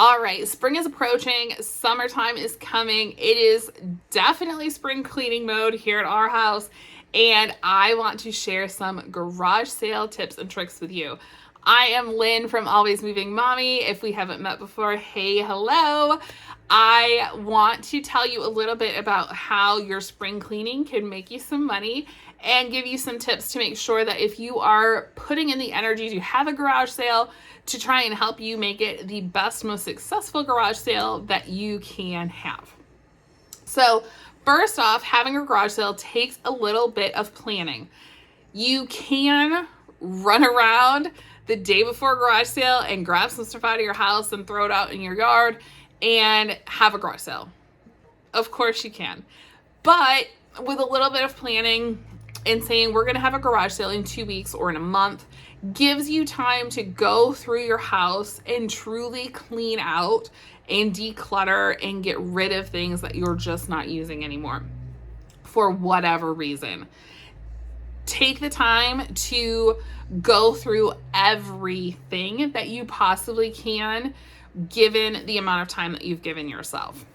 All right, spring is approaching, summertime is coming. It is definitely spring cleaning mode here at our house, and I want to share some garage sale tips and tricks with you. I am Lynn from Always Moving Mommy. If we haven't met before, hey, hello. I want to tell you a little bit about how your spring cleaning can make you some money and give you some tips to make sure that if you are putting in the energy to have a garage sale, to try and help you make it the best, most successful garage sale that you can have. So first off, having a garage sale takes a little bit of planning. You can run around the day before a garage sale and grab some stuff out of your house and throw it out in your yard and have a garage sale. Of course you can. But with a little bit of planning and saying we're going to have a garage sale in 2 weeks or in a month, gives you time to go through your house and truly clean out and declutter and get rid of things that you're just not using anymore for whatever reason. Take the time to go through everything that you possibly can, given the amount of time that you've given yourself.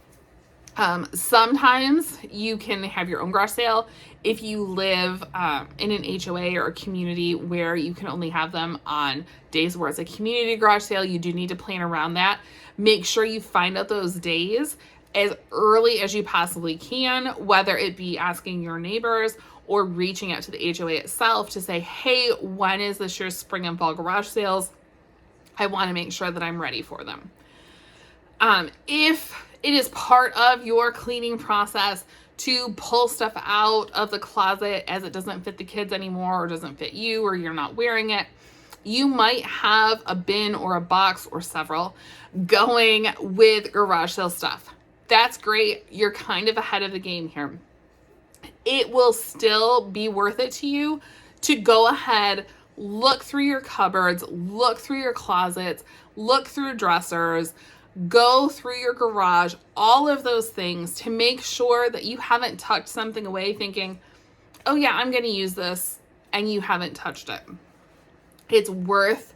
Sometimes you can have your own garage sale if you live in an HOA or a community where you can only have them on days where it's a community garage sale. You do need to plan around that. Make sure you find out those days as early as you possibly can, whether it be asking your neighbors or reaching out to the HOA itself to say, hey, when is this year's spring and fall garage sales? I want to make sure that I'm ready for them. If it is part of your cleaning process to pull stuff out of the closet as it doesn't fit the kids anymore or doesn't fit you or you're not wearing it, you might have a bin or a box or several going with garage sale stuff. That's great. You're kind of ahead of the game here. It will still be worth it to you to go ahead, look through your cupboards, look through your closets, look through dressers, go through your garage, all of those things to make sure that you haven't tucked something away thinking, oh yeah, I'm going to use this, and you haven't touched it. It's worth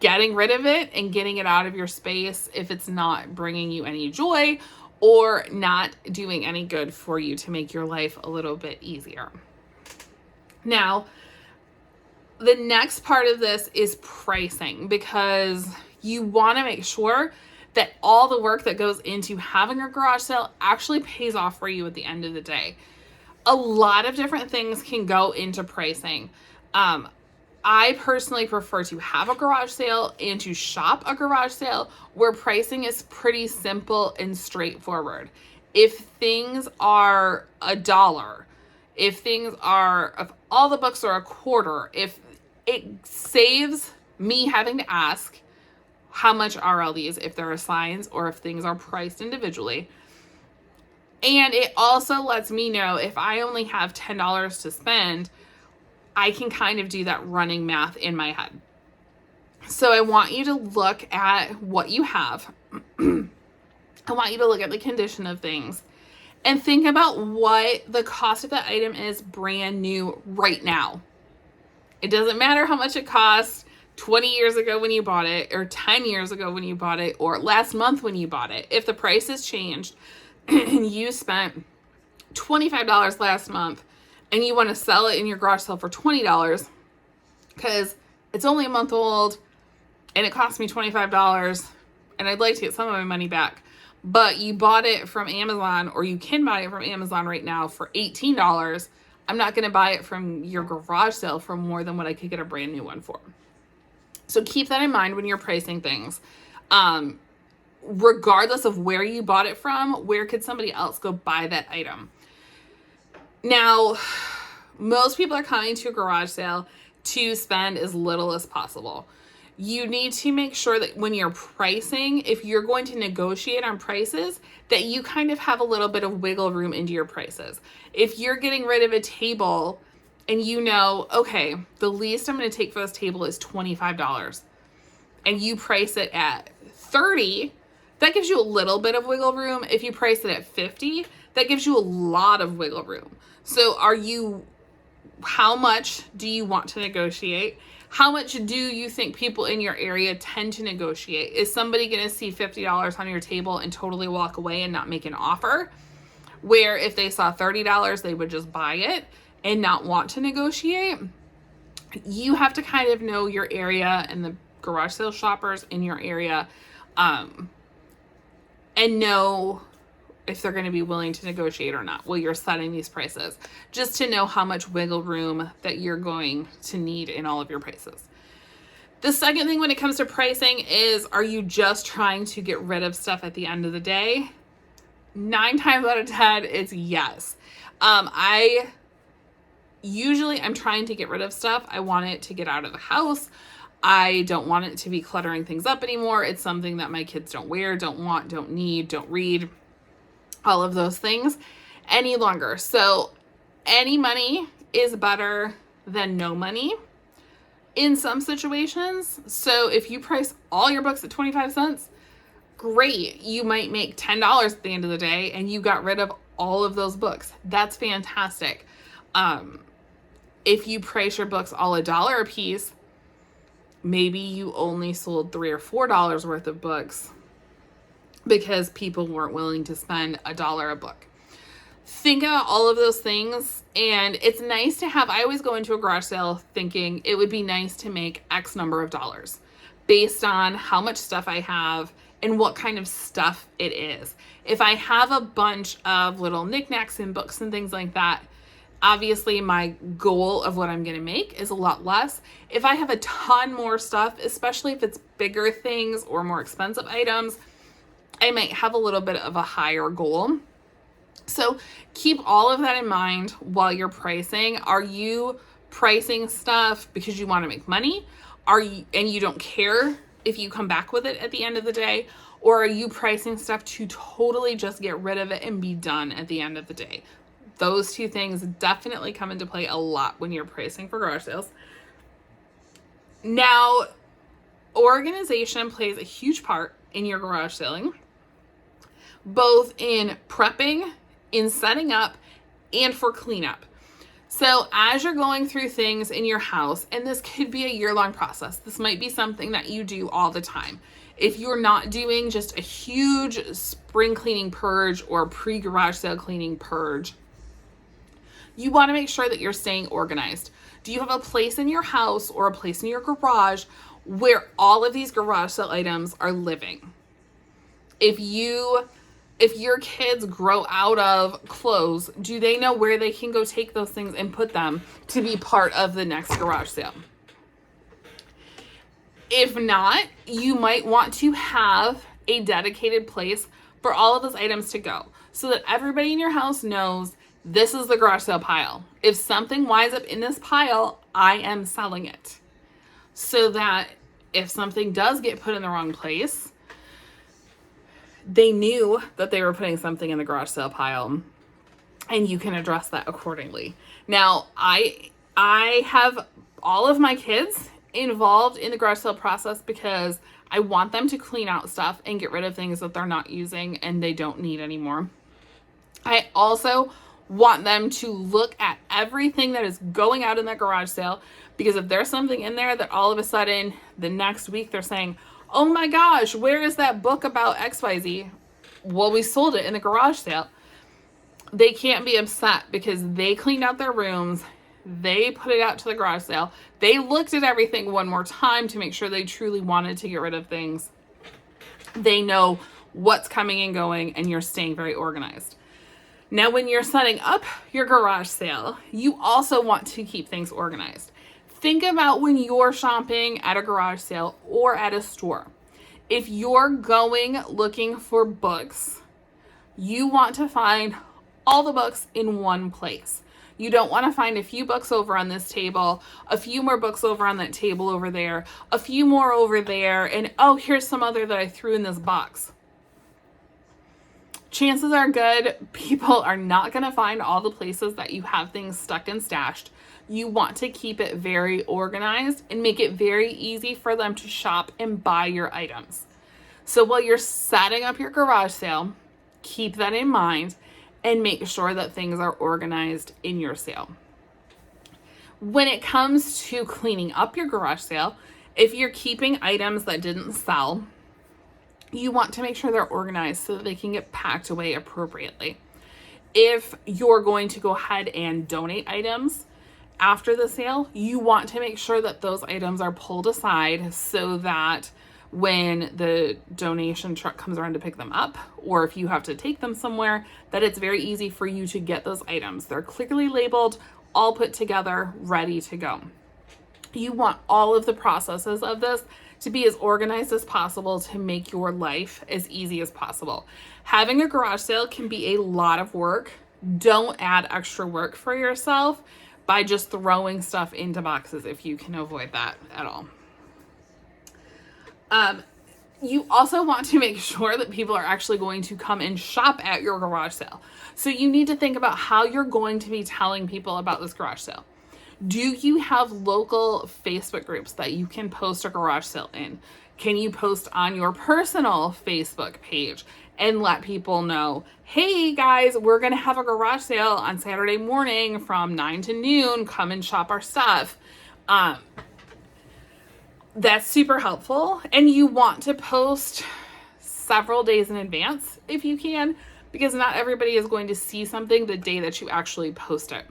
getting rid of it and getting it out of your space if it's not bringing you any joy or not doing any good for you to make your life a little bit easier. Now, the next part of this is pricing, because you want to make sure that all the work that goes into having a garage sale actually pays off for you at the end of the day. A lot of different things can go into pricing. I personally prefer to have a garage sale and to shop a garage sale where pricing is pretty simple and straightforward. If things are $1, if all the books are $0.25, if it saves me having to ask, how much are all these, if there are signs or if things are priced individually. And it also lets me know if I only have $10 to spend, I can kind of do that running math in my head. So I want you to look at what you have. I want you to look at the condition of things and think about what the cost of that item is brand new right now. It doesn't matter how much it costs 20 years ago when you bought it, or 10 years ago when you bought it, or last month when you bought it. If the price has changed and you spent $25 last month and you want to sell it in your garage sale for $20 because it's only a month old and it cost me $25 and I'd like to get some of my money back, but you bought it from Amazon, or you can buy it from Amazon right now for $18, I'm not going to buy it from your garage sale for more than what I could get a brand new one for. So keep that in mind when you're pricing things. Regardless of where you bought it from, where could somebody else go buy that item? Now, most people are coming to a garage sale to spend as little as possible. You need to make sure that when you're pricing, if you're going to negotiate on prices, that you kind of have a little bit of wiggle room into your prices. If you're getting rid of a table and you know, okay, the least I'm going to take for this table is $25, and you price it at $30, that gives you a little bit of wiggle room. If you price it at $50, that gives you a lot of wiggle room. So how much do you want to negotiate? How much do you think people in your area tend to negotiate? Is somebody going to see $50 on your table and totally walk away and not make an offer? Where if they saw $30, they would just buy it and not want to negotiate? You have to kind of know your area and the garage sale shoppers in your area, and know if they're going to be willing to negotiate or not while you're setting these prices, just to know how much wiggle room that you're going to need in all of your prices. The second thing when it comes to pricing is, are you just trying to get rid of stuff at the end of the day? 9 times out of 10, it's yes. I'm trying to get rid of stuff. I want it to get out of the house. I don't want it to be cluttering things up anymore. It's something that my kids don't wear, don't want, don't need, don't read, all of those things any longer. So any money is better than no money in some situations. So if you price all your books at 25 cents, great. You might make $10 at the end of the day and you got rid of all of those books. That's fantastic. If you price your books all $1 a piece, maybe you only sold $3 or $4 worth of books because people weren't willing to spend $1 a book. Think about all of those things, and it's nice to have, I always go into a garage sale thinking it would be nice to make X number of dollars based on how much stuff I have and what kind of stuff it is. If I have a bunch of little knickknacks and books and things like that, obviously my goal of what I'm going to make is a lot less. If I have a ton more stuff, especially if it's bigger things or more expensive items, I might have a little bit of a higher goal. So keep all of that in mind while you're pricing. Are you pricing stuff because you want to make money? And you don't care if you come back with it at the end of the day? Or are you pricing stuff to totally just get rid of it and be done at the end of the day? Those two things definitely come into play a lot when you're pricing for garage sales. Now, organization plays a huge part in your garage selling, both in prepping, in setting up, and for cleanup. So as you're going through things in your house, and this could be a year-long process, this might be something that you do all the time. If you're not doing just a huge spring cleaning purge or pre-garage sale cleaning purge, you want to make sure that you're staying organized. Do you have a place in your house or a place in your garage where all of these garage sale items are living? If your kids grow out of clothes, do they know where they can go take those things and put them to be part of the next garage sale? If not, you might want to have a dedicated place for all of those items to go so that everybody in your house knows this is the garage sale pile. If something winds up in this pile, I am selling it. So that if something does get put in the wrong place, they knew that they were putting something in the garage sale pile, and you can address that accordingly. Now, I have all of my kids involved in the garage sale process because I want them to clean out stuff and get rid of things that they're not using and they don't need anymore. I also want them to look at everything that is going out in that garage sale, because if there's something in there that all of a sudden the next week they're saying, oh my gosh, where is that book about XYZ? Well, we sold it in the garage sale. They can't be upset because they cleaned out their rooms. They put it out to the garage sale. They looked at everything one more time to make sure they truly wanted to get rid of things. They know what's coming and going, and you're staying very organized. Now, when you're setting up your garage sale, you also want to keep things organized. Think about when you're shopping at a garage sale or at a store. If you're going looking for books, you want to find all the books in one place. You don't want to find a few books over on this table, a few more books over on that table over there, a few more over there, and oh, here's some other that I threw in this box. Chances are good people are not going to find all the places that you have things stuck and stashed. You want to keep it very organized and make it very easy for them to shop and buy your items. So while you're setting up your garage sale, keep that in mind and make sure that things are organized in your sale. When it comes to cleaning up your garage sale, if you're keeping items that didn't sell, you want to make sure they're organized so that they can get packed away appropriately. If you're going to go ahead and donate items after the sale, you want to make sure that those items are pulled aside so that when the donation truck comes around to pick them up, or if you have to take them somewhere, that it's very easy for you to get those items. They're clearly labeled, all put together, ready to go. You want all of the processes of this to be as organized as possible to make your life as easy as possible. Having a garage sale can be a lot of work. Don't add extra work for yourself by just throwing stuff into boxes if you can avoid that at all. You also want to make sure that people are actually going to come and shop at your garage sale. So you need to think about how you're going to be telling people about this garage sale. Do you have local Facebook groups that you can post a garage sale in? Can you post on your personal Facebook page and let people know, hey guys, we're going to have a garage sale on Saturday morning from 9 to noon. Come and shop our stuff. That's super helpful. And you want to post several days in advance if you can, because not everybody is going to see something the day that you actually post it.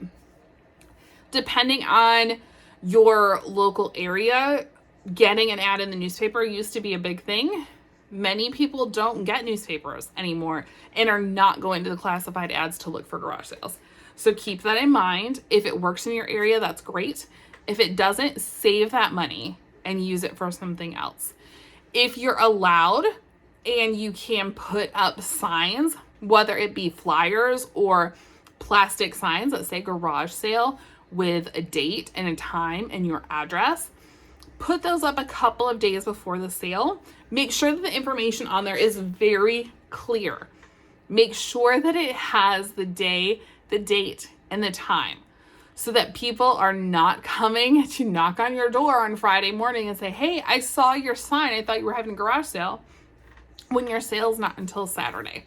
Depending on your local area, getting an ad in the newspaper used to be a big thing. Many people don't get newspapers anymore and are not going to the classified ads to look for garage sales. So keep that in mind. If it works in your area, that's great. If it doesn't, save that money and use it for something else. If you're allowed and you can put up signs, whether it be flyers or plastic signs that say garage sale with a date and a time and your address, put those up a couple of days before the sale. Make sure that the information on there is very clear. Make sure that it has the day, the date, and the time, so that people are not coming to knock on your door on Friday morning and say, hey, I saw your sign. I thought you were having a garage sale, when your sale's not until Saturday.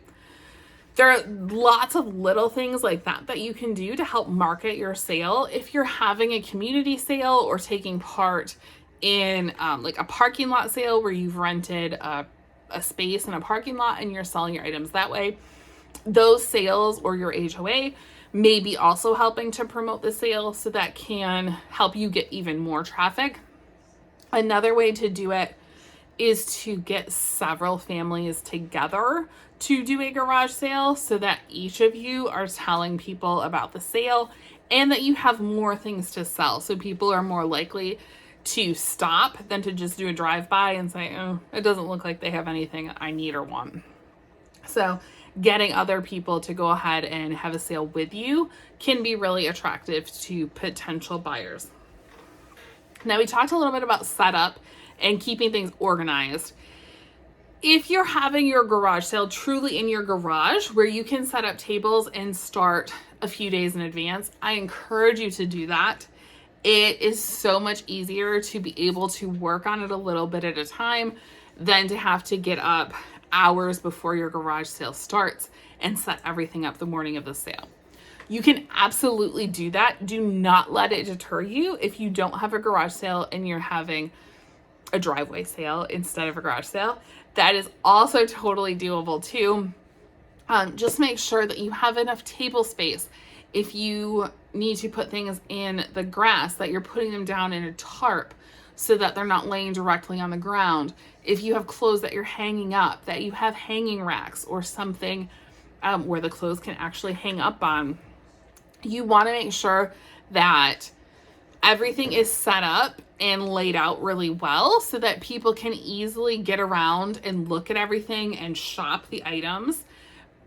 There are lots of little things like that that you can do to help market your sale. If you're having a community sale or taking part in like a parking lot sale where you've rented a space in a parking lot and you're selling your items that way, those sales or your HOA may be also helping to promote the sale, so that can help you get even more traffic. Another way to do it is to get several families together to do a garage sale, so that each of you are telling people about the sale and that you have more things to sell. So people are more likely to stop than to just do a drive-by and say, oh, it doesn't look like they have anything I need or want. So getting other people to go ahead and have a sale with you can be really attractive to potential buyers. Now, we talked a little bit about setup and keeping things organized. If you're having your garage sale truly in your garage where you can set up tables and start a few days in advance, I encourage you to do that. It is so much easier to be able to work on it a little bit at a time than to have to get up hours before your garage sale starts and set everything up the morning of the sale. You can absolutely do that. Do not let it deter you if you don't have a garage sale and you're having a driveway sale instead of a garage sale. That is also totally doable too. Just make sure that you have enough table space. If you need to put things in the grass, that you're putting them down in a tarp so that they're not laying directly on the ground. If you have clothes that you're hanging up, that you have hanging racks or something where the clothes can actually hang up on. You want to make sure that everything is set up and laid out really well so that people can easily get around and look at everything and shop the items.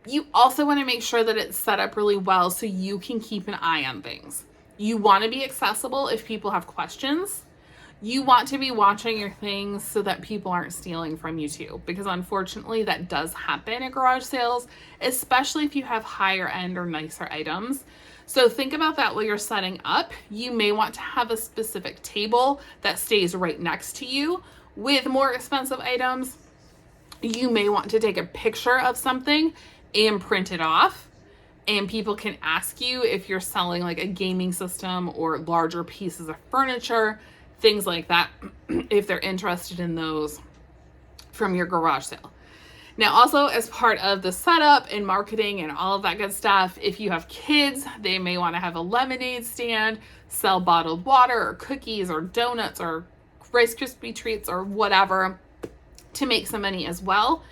You also want to make sure that it's set up really well so you can keep an eye on things. You want to be accessible if people have questions. You want to be watching your things so that people aren't stealing from you too, because unfortunately that does happen at garage sales, especially if you have higher end or nicer items. So think about that while you're setting up. You may want to have a specific table that stays right next to you with more expensive items. You may want to take a picture of something and print it off and people can ask you if you're selling like a gaming system or larger pieces of furniture, things like that, if they're interested in those from your garage sale. Now, also as part of the setup and marketing and all of that good stuff, if you have kids, they may want to have a lemonade stand, sell bottled water or cookies or donuts or Rice Krispie treats or whatever to make some money as well.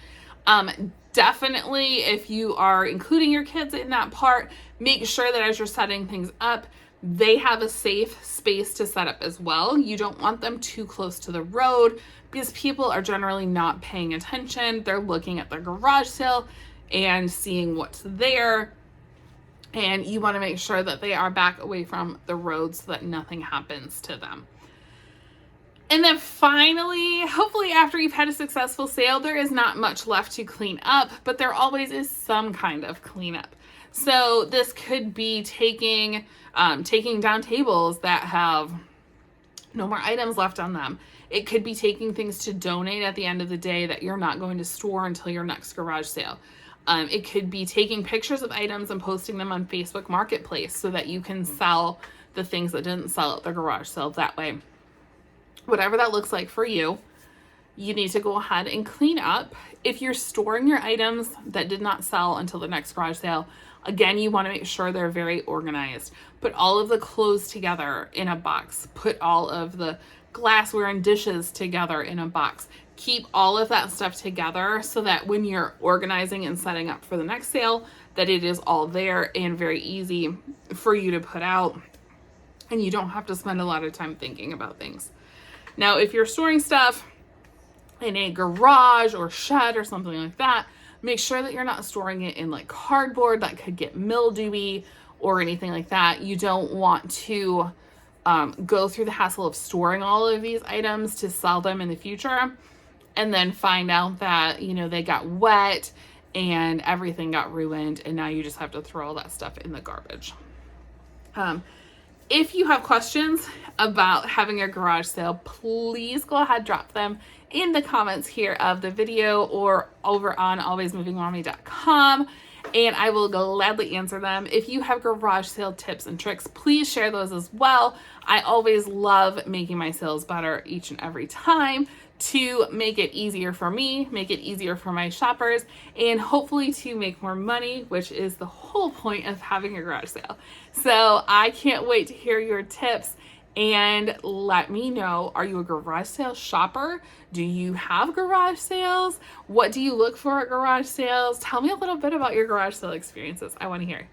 Definitely, if you are including your kids in that part, make sure that as you're setting things up, they have a safe space to set up as well. You don't want them too close to the road because people are generally not paying attention. They're looking at their garage sale and seeing what's there. And you want to make sure that they are back away from the road so that nothing happens to them. And then finally, hopefully after you've had a successful sale, there is not much left to clean up, but there always is some kind of cleanup. So this could be taking down tables that have no more items left on them. It could be taking things to donate at the end of the day that you're not going to store until your next garage sale. It could be taking pictures of items and posting them on Facebook Marketplace so that you can sell the things that didn't sell at the garage sale that way. Whatever that looks like for you, you need to go ahead and clean up. If you're storing your items that did not sell until the next garage sale, again, you want to make sure they're very organized. Put all of the clothes together in a box. Put all of the glassware and dishes together in a box. Keep all of that stuff together so that when you're organizing and setting up for the next sale, that it is all there and very easy for you to put out, and you don't have to spend a lot of time thinking about things. Now, if you're storing stuff in a garage or shed or something like that, make sure that you're not storing it in like cardboard that could get mildewy or anything like that. You don't want to go through the hassle of storing all of these items to sell them in the future and then find out that, you know, they got wet and everything got ruined and now you just have to throw all that stuff in the garbage. If you have questions about having a garage sale, please go ahead, drop them in the comments here of the video or over on alwaysmovingmommy.com, and I will gladly answer them. If you have garage sale tips and tricks, please share those as well. I always love making my sales better each and every time to make it easier for me, make it easier for my shoppers, and hopefully to make more money, which is the whole point of having a garage sale. So I can't wait to hear your tips and let me know, are you a garage sale shopper? Do you have garage sales? What do you look for at garage sales? Tell me a little bit about your garage sale experiences. I want to hear.